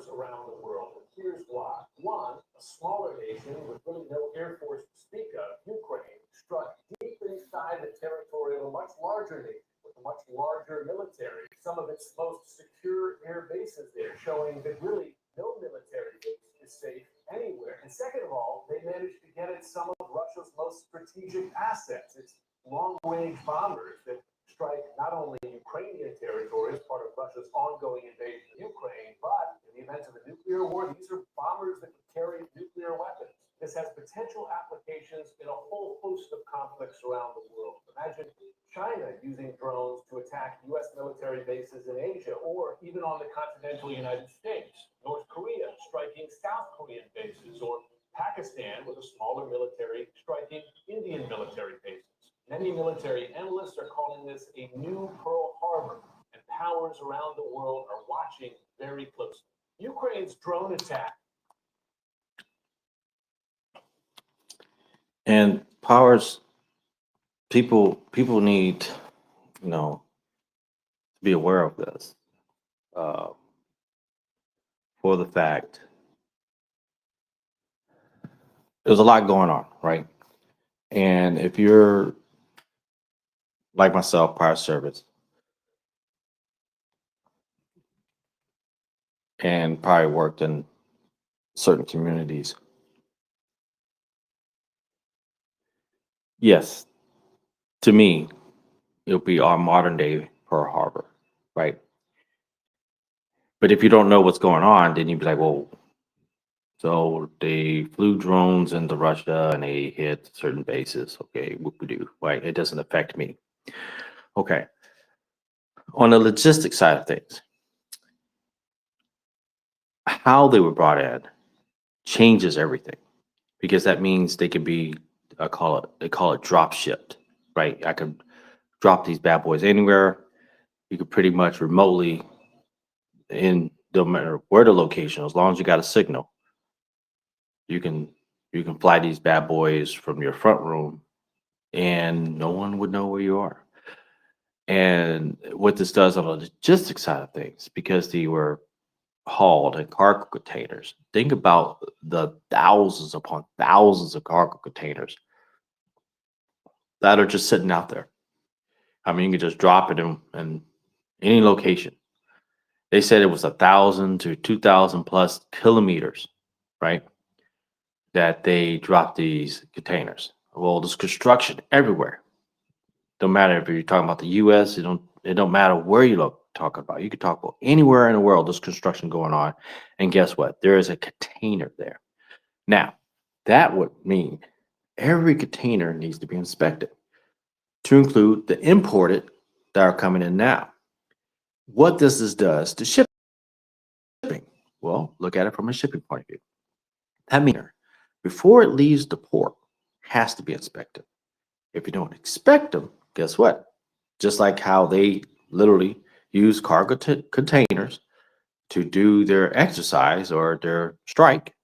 powers around the world. Here's why. One, a smaller nation with really no air force to speak of, Ukraine, struck deep inside the territory of a much larger nation with a much larger military. Some of its most secure air bases there, showing that really no military base is safe anywhere. And second of all, they managed to get at some of Russia's most strategic assets. Its long-range bombers that strike not only Ukrainian territory as part of Russia's ongoing invasion of Ukraine, but in the event of a nuclear war, these are bombers that could carry nuclear weapons. This has potential applications in a whole host of conflicts around the world. Imagine China using drones to attack U.S. military bases in Asia, or even on the continental United States. North Korea striking South Korean bases, or Pakistan with a smaller military striking Indian military bases. Many military analysts are calling this a new Pearl Harbor, and powers around the world are watching very closely. Ukraine's drone attack. And powers, people need, to be aware of this, for the fact there's a lot going on, right? And if you're like myself, prior service, and probably worked in certain communities, yes, to me, it'll be our modern day Pearl Harbor, right? But if you don't know what's going on, then you'd be like, well, so they flew drones into Russia and they hit certain bases. Okay, whoop-de-doo, right? It doesn't affect me. Okay. On the logistic side of things, how they were brought in changes everything, because that means they could be, they call it drop shipped, right? I could drop these bad boys anywhere. You could pretty much remotely, no matter where the location, as long as you got a signal, you can fly these bad boys from your front room and no one would know where you are. And what this does on the logistics side of things, because they were hauled in cargo containers, think about the thousands upon thousands of cargo containers that are just sitting out there. I mean, you can just drop it in any location. They said it was 1,000 to 2,000 plus kilometers, right? That they dropped these containers. Well, there's construction everywhere. Don't matter if you're talking about the U.S. It don't matter where you talk about. You could talk about anywhere in the world. There's construction going on, and guess what? There is a container there. Now, that would mean every container needs to be inspected, to include the imported that are coming in now. What this does to shipping? Well, look at it from a shipping point of view. That means before it leaves the port, has to be inspected. If you don't inspect them, guess what? Just like how they literally use cargo containers to do their exercise or their strike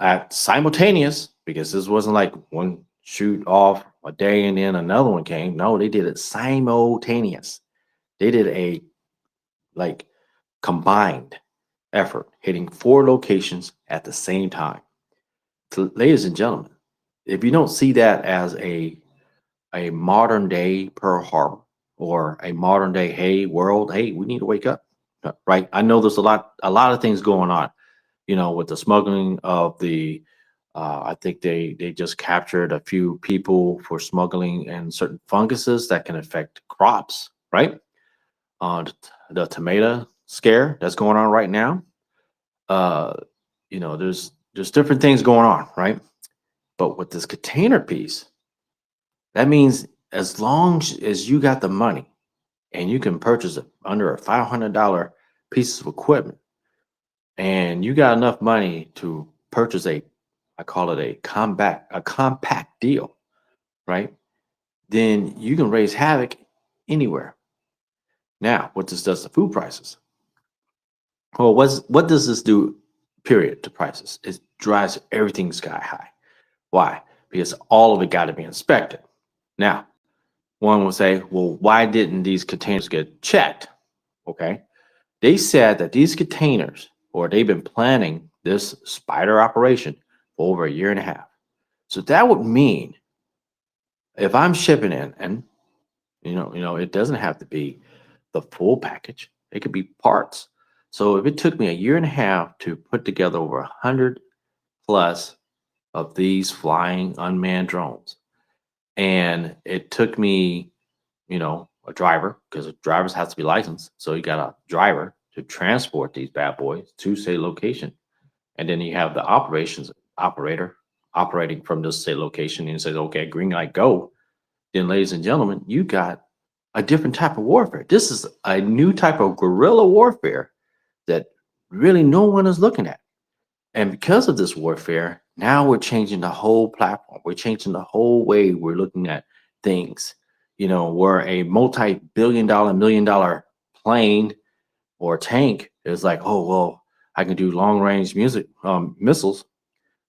at simultaneous, because this wasn't like one shoot off a day and then another one came. No, they did it simultaneous. They did a like combined effort, hitting 4 locations at the same time. So, ladies and gentlemen, if you don't see that as a modern day Pearl Harbor or a modern day, hey world, hey, we need to wake up, right? I know there's a lot of things going on, with the smuggling of the. I think they just captured a few people for smuggling and certain funguses that can affect crops, right? The tomato scare that's going on right now. There's different things going on, right? But with this container piece, that means as long as you got the money and you can purchase it under a $500 piece of equipment, and you got enough money to purchase I call it a compact deal, right? Then you can raise havoc anywhere. Now, what this does to food prices? Well, what does this do, period, to prices? It drives everything sky high. Why? Because all of it got to be inspected. Now, one will say, well, why didn't these containers get checked? Okay. They said that these containers or they've been planning this spider operation for over a year and a half. So that would mean if I'm shipping in, and it doesn't have to be the full package. It could be parts. So if it took me a year and a half to put together over 100 plus of these flying unmanned drones, and it took me, a driver, because drivers have to be licensed. So you got a driver to transport these bad boys to say location. And then you have the operations operator operating from this say location and says, okay, green light, go. Then, ladies and gentlemen, you got a different type of warfare. This is a new type of guerrilla warfare that really no one is looking at. And because of this warfare, now we're changing the whole platform. We're changing the whole way we're looking at things. Where a multi-billion-dollar, million-dollar plane or tank is like, oh, well, I can do long-range missiles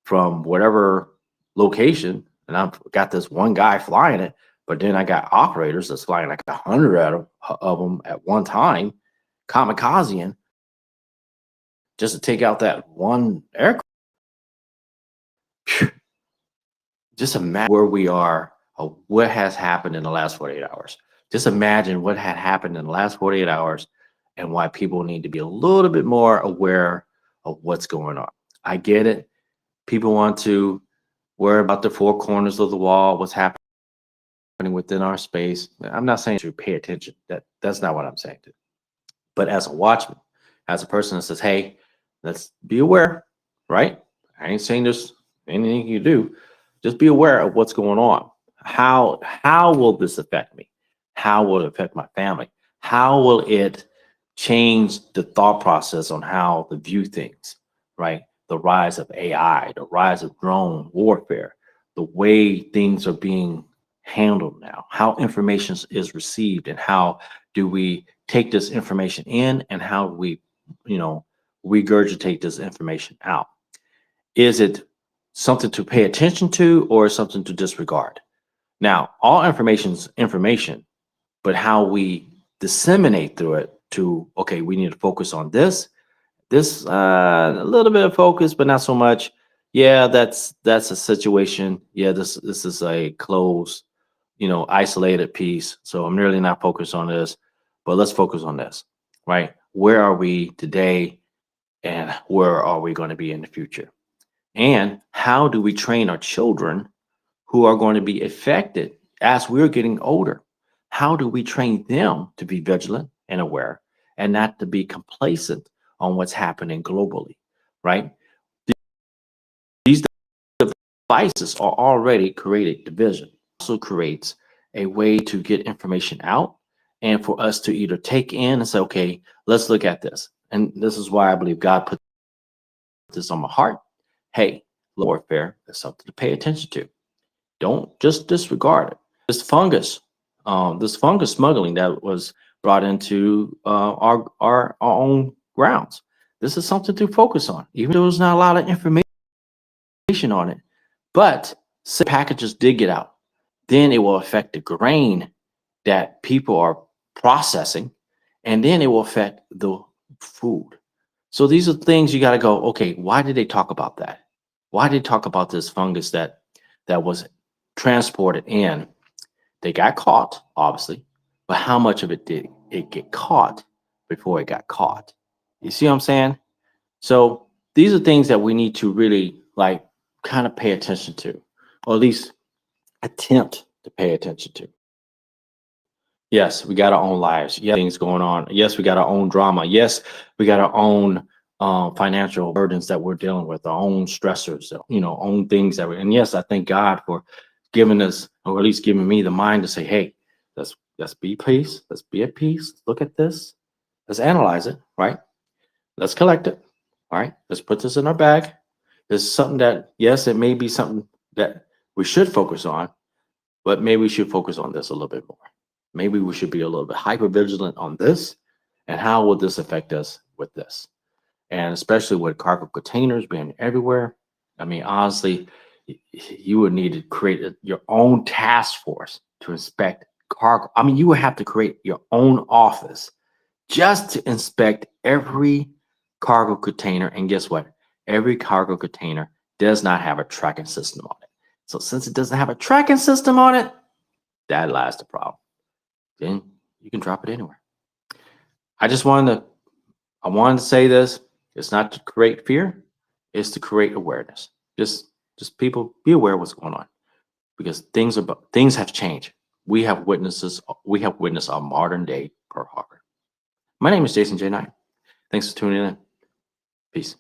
from whatever location, and I've got this one guy flying it, but then I got operators that's flying like 100 of them at one time, kamikazeing, just to take out that one aircraft. Just imagine where we are, or what has happened in the last 48 hours. Just imagine what had happened in the last 48 hours and why people need to be a little bit more aware of what's going on. I get it. People want to worry about the four corners of the wall, what's happening within our space. I'm not saying to pay attention. That's not what I'm saying. But as a watchman, as a person that says, hey, let's be aware, right? I ain't saying there's anything you do. Just be aware of what's going on. How will this affect me? How will it affect my family? How will it change the thought process on how to view things, right? The rise of AI, the rise of drone warfare, the way things are being handled now, how information is received, and how do we take this information in, and how do we, regurgitate this information out? Is it something to pay attention to or something to disregard? Now, all information is information, but how we disseminate through it to, okay, we need to focus on this, a little bit of focus, but not so much. Yeah, that's a situation. Yeah, this is a closed, isolated piece. So I'm really not focused on this, but let's focus on this, right? Where are we today and where are we going to be in the future? And how do we train our children who are going to be affected as we're getting older? How do we train them to be vigilant and aware and not to be complacent on what's happening globally, right? These devices are already creating division. It also creates a way to get information out and for us to either take in and say, okay, let's look at this. And this is why I believe God put this on my heart. Hey, warfare is something to pay attention to. Don't just disregard it. This fungus smuggling that was brought into our own grounds. This is something to focus on, even though there's not a lot of information on it. But say packages did get out, then it will affect the grain that people are processing, and then it will affect the food. So these are things you got to go, okay, why did they talk about that? Why did they talk about this fungus that was transported in? They got caught, obviously, but how much of it did it get caught before it got caught? You see what I'm saying? So these are things that we need to really kind of pay attention to, or at least attempt to pay attention to. Yes, we got our own lives. Yeah, things going on. Yes, we got our own drama. Yes, we got our own financial burdens that we're dealing with, our own stressors, own things that we. And yes, I thank God for giving us, or at least giving me the mind to say, hey, let's be peace. Let's be at peace. Look at this. Let's analyze it. Right. Let's collect it. All right. Let's put this in our bag. This is something that, yes, it may be something that we should focus on, but maybe we should focus on this a little bit more. Maybe we should be a little bit hyper vigilant on this, and how will this affect us with this? And especially with cargo containers being everywhere. I mean, honestly, you would need to create your own task force to inspect cargo. I mean, you would have to create your own office just to inspect every cargo container. And guess what? Every cargo container does not have a tracking system on it. So since it doesn't have a tracking system on it, that lies the problem. Then you can drop it anywhere. I wanted to say this. It's not to create fear. It's to create awareness. Just people be aware of what's going on, because things have changed. We have witnessed a modern day Pearl Harbor. My name is Jason J. Knight. Thanks for tuning in. Peace.